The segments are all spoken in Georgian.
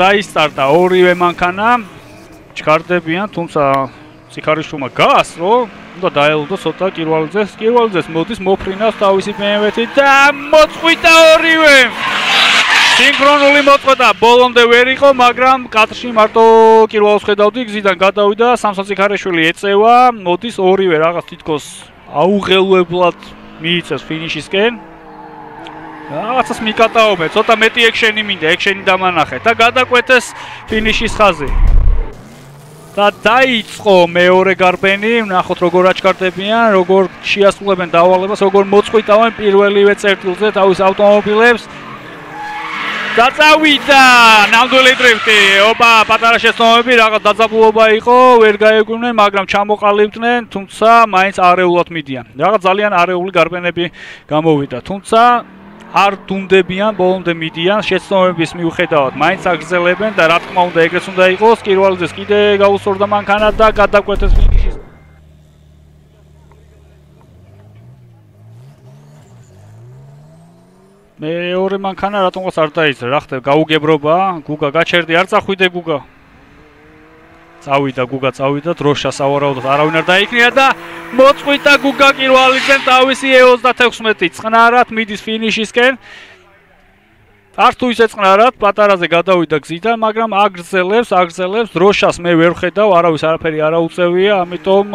დაისტარტა ორივე მანქანა, ჩქარდებიან, თუმცა ციხარიშვილმა გას, რომ უნდა დაელოდოს ცოტა კირვალიძეს. კირვალიძეს მოდის მოფრინავს თავისი BMW-ით და მოწყვიტა ორივე. სინქრონული მოწყვეტა ბოლომდე ვერ იყო, მაგრამ კადრში მარტო კირვალოს ხედავდი, გზიდან გადავიდა, სამსონ ციხარიშვილი ეწევა, მოდის ორივე რაღაც თითქოს აუღელებლად მიიწევს ფინიშისკენ. რაღაცას მიკატაობენ, ცოტა მეტი ექშენი მინდა, ექშენი დამანახე და გადაკვეთეს ფინიშის ხაზი. და დაიწყო მეორე გარბენი, ნახოთ როგორ აჩქარდებიან, როგორ შეასრულებენ დავალებას, როგორ მოწყვიტავენ პირველივე წერტილზე თავის ავტომობილებს. და წავიდა ნამდვილი დრიფტი, ოპა, პატარა შეცდომები, რაღაც დაძაბულობა იყო, ვერ გაეგუნენ, მაგრამ ჩამოყალიბდნენ, თუმცა მაინც არეულად მიდიან. რაღაც ძალიან არეული გარბენები გამოვიდა, თუმცა არ დუნდებიან, ბოლომდე მიდიან, შეცდომების მიუხედავად, მაინც აგრძელებენ და რა თქმა უნდა ეგრეც უნდა იყოს, კირვალიძეს კიდე გაუსწორდა მანქანა და გადაკვეთეს ფინიშის. მეორე მანქანა რატომღაც არ დაიწყე, რა ხდება, გაუგებრობა, გუგა გაჩერდი, არ წახვიდე გუგა. წავიდა გუგა, წავიდა, დროშა სავარაუდოდ არავინ არ დაიქნია და მოწყვიტა გუგა კირვალიძემ თავისი E36 წყნარად მიდის ფინიშისკენ. არ თუ ისე წყნარად, პატარაზე გადავიდა გზიდან, მაგრამ აგრძელებს, დროშას მე ვერ ხედავ, არავის არაფერი არ აუწევია, ამიტომ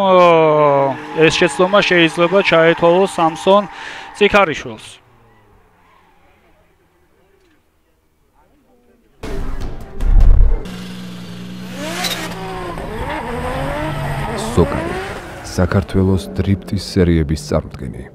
ეს შეცდომა შეიძლება ჩაეთვალოს სამსონ ციხარიშვილს. სოკარი საქართველოს დრიფტის სერიების წარმოდგენი.